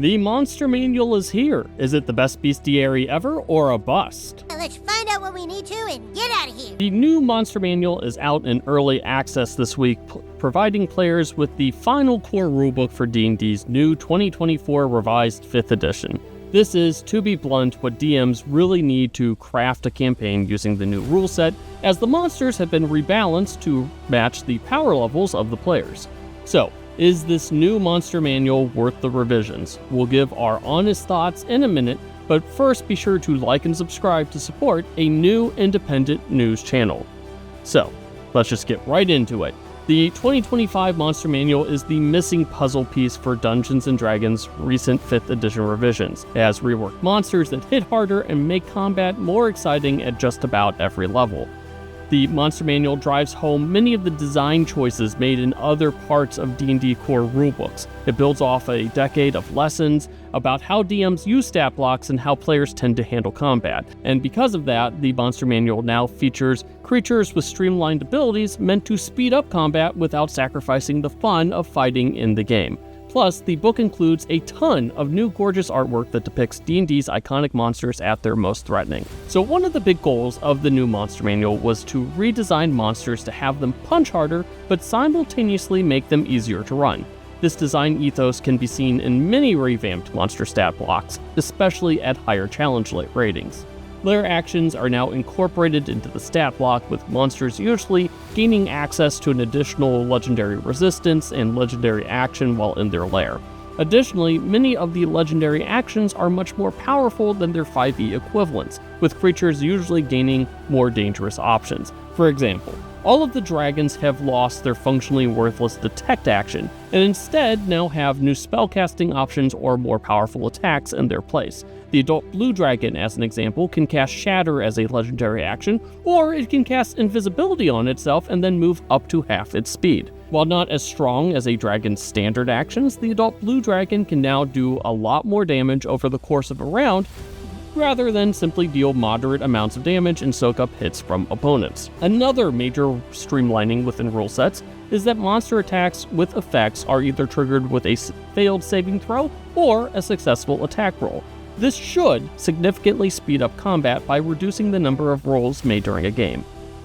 The Monster Manual is here. Is it the best bestiary ever or a bust? Let's find out what we need to and get out of here. The new Monster Manual is out in early access this week, providing players with the final core rulebook for D&D's new 2024 revised 5th edition. This is, to be blunt, what DMs really need to craft a campaign using the new rule set, as the monsters have been rebalanced to match the power levels of the players. So, is this new Monster Manual worth the revisions? We'll give our honest thoughts in a minute, but first be sure to like and subscribe to support a new independent news channel. So, let's just get right into it. The 2025 Monster Manual is the missing puzzle piece for Dungeons & Dragons' recent 5th edition revisions. It has reworked monsters that hit harder and make combat more exciting at just about every level. The Monster Manual drives home many of the design choices made in other parts of D&D core rulebooks. It builds off a decade of lessons about how DMs use stat blocks and how players tend to handle combat. And because of that, the Monster Manual now features creatures with streamlined abilities meant to speed up combat without sacrificing the fun of fighting in the game. Plus, the book includes a ton of new gorgeous artwork that depicts D&D's iconic monsters at their most threatening. So one of the big goals of the new Monster Manual was to redesign monsters to have them punch harder, but simultaneously make them easier to run. This design ethos can be seen in many revamped monster stat blocks, especially at higher challenge ratings. Lair actions are now incorporated into the stat block, with monsters usually gaining access to an additional legendary resistance and legendary action while in their lair. Additionally, many of the legendary actions are much more powerful than their 5e equivalents, with creatures usually gaining more dangerous options. For example, all of the dragons have lost their functionally worthless detect action, and instead now have new spellcasting options or more powerful attacks in their place. The adult blue dragon, as an example, can cast Shatter as a legendary action, or it can cast Invisibility on itself and then move up to half its speed. While not as strong as a dragon's standard actions, the adult blue dragon can now do a lot more damage over the course of a round, rather than simply deal moderate amounts of damage and soak up hits from opponents. Another major streamlining within rule sets is that monster attacks with effects are either triggered with a failed saving throw or a successful attack roll. This should significantly speed up combat by reducing the number of rolls made during a game.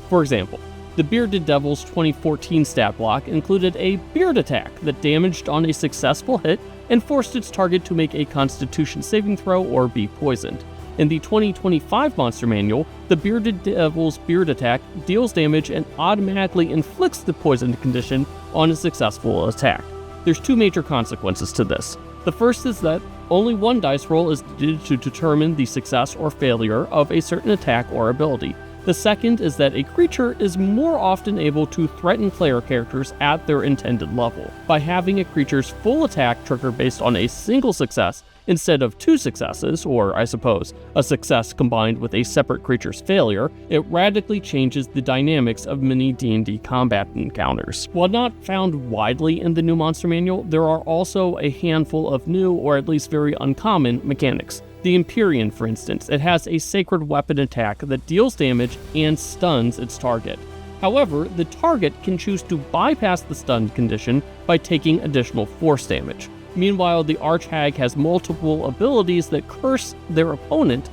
For example, the Bearded Devil's 2014 stat block included a beard attack that damaged on a successful hit and forced its target to make a Constitution saving throw or be poisoned. In the 2025 Monster Manual, the Bearded Devil's beard attack deals damage and automatically inflicts the poisoned condition on a successful attack. There's two major consequences to this. The first is that only one dice roll is needed to determine the success or failure of a certain attack or ability. The second is that a creature is more often able to threaten player characters at their intended level. By having a creature's full attack trigger based on a single success instead of two successes, or I suppose, a success combined with a separate creature's failure, it radically changes the dynamics of many D&D combat encounters. While not found widely in the new Monster Manual, there are also a handful of new, or at least very uncommon, mechanics. The Empyrean, for instance, it has a sacred weapon attack that deals damage and stuns its target. However, the target can choose to bypass the stun condition by taking additional force damage. Meanwhile, the Archhag has multiple abilities that curse their opponent,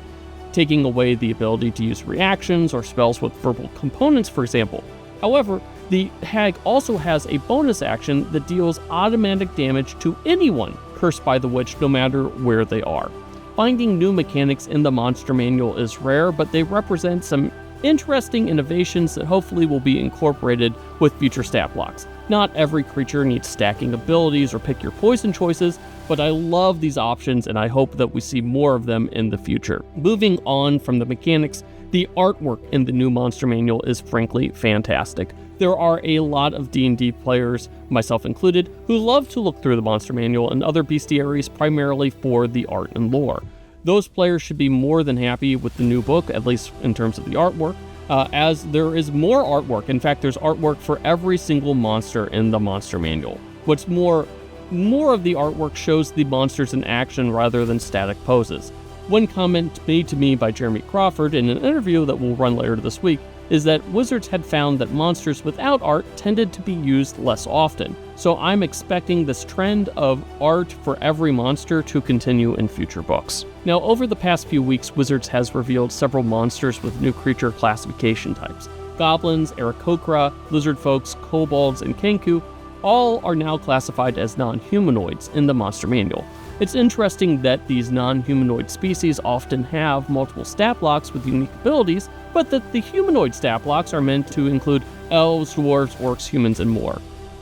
taking away the ability to use reactions or spells with verbal components, for example. However, the Hag also has a bonus action that deals automatic damage to anyone cursed by the witch, no matter where they are. Finding new mechanics in the Monster Manual is rare, but they represent some interesting innovations that hopefully will be incorporated with future stat blocks. Not every creature needs stacking abilities or pick your poison choices, but I love these options and I hope that we see more of them in the future. Moving on from the mechanics, the artwork in the new Monster Manual is frankly fantastic. There are a lot of D&D players, myself included, who love to look through the Monster Manual and other bestiaries primarily for the art and lore. Those players should be more than happy with the new book, at least in terms of the artwork, as there is more artwork. In fact, there's artwork for every single monster in the Monster Manual. What's more of the artwork shows the monsters in action rather than static poses. One comment made to me by Jeremy Crawford in an interview that will run later this week is that Wizards had found that monsters without art tended to be used less often. So I'm expecting this trend of art for every monster to continue in future books. Now, over the past few weeks, Wizards has revealed several monsters with new creature classification types. Goblins, Aarakocra, lizard folks, kobolds, and kenku all are now classified as non-humanoids in the Monster Manual. It's interesting that these non-humanoid species often have multiple stat blocks with unique abilities, but that the humanoid stat blocks are meant to include elves, dwarves, orcs, humans, and more.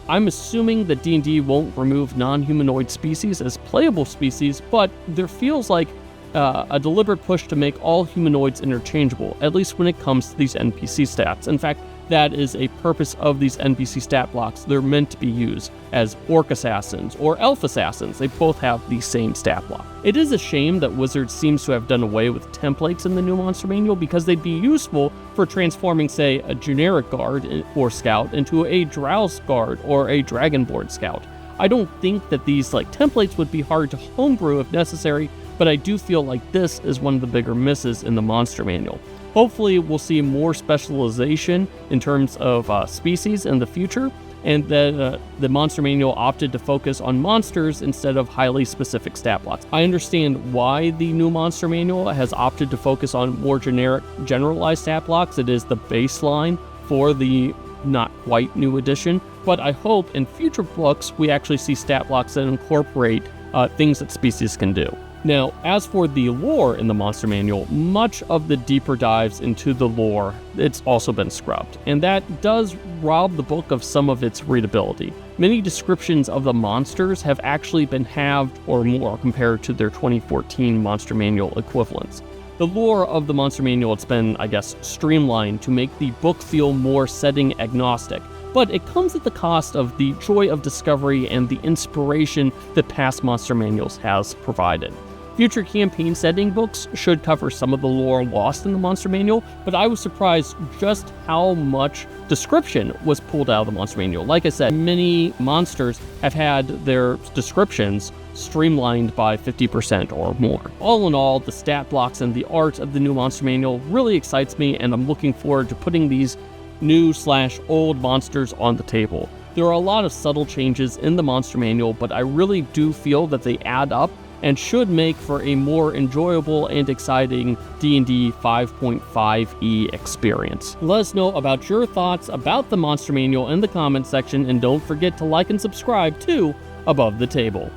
I'm assuming that D&D won't remove non-humanoid species as playable species, but there feels like a deliberate push to make all humanoids interchangeable, at least when it comes to these NPC stats. In fact, that is a purpose of these NPC stat blocks. They're meant to be used as orc assassins or elf assassins. They both have the same stat block. It is a shame that Wizards seems to have done away with templates in the new Monster Manual because they'd be useful for transforming, say, a generic guard or scout into a Drows guard or a Dragonborn scout. I don't think that these templates would be hard to homebrew if necessary, but I do feel like this is one of the bigger misses in the Monster Manual. Hopefully we'll see more specialization in terms of species in the future, and that the Monster Manual opted to focus on monsters instead of highly specific stat blocks. I understand why the new Monster Manual has opted to focus on more generic, generalized stat blocks. It is the baseline for the not quite new edition, but I hope in future books we actually see stat blocks that incorporate things that species can do. Now, as for the lore in the Monster Manual, much of the deeper dives into the lore, it's also been scrubbed, and that does rob the book of some of its readability. Many descriptions of the monsters have actually been halved or more compared to their 2014 Monster Manual equivalents. The lore of the Monster Manual, it's been, streamlined to make the book feel more setting agnostic, but it comes at the cost of the joy of discovery and the inspiration that past Monster Manuals has provided. Future campaign setting books should cover some of the lore lost in the Monster Manual, but I was surprised just how much description was pulled out of the Monster Manual. Like I said, many monsters have had their descriptions streamlined by 50% or more. All in all, the stat blocks and the art of the new Monster Manual really excites me, and I'm looking forward to putting these new/old monsters on the table. There are a lot of subtle changes in the Monster Manual, but I really do feel that they add up and should make for a more enjoyable and exciting D&D 5.5e experience. Let us know about your thoughts about the Monster Manual in the comments section, and don't forget to like and subscribe to Above the Table.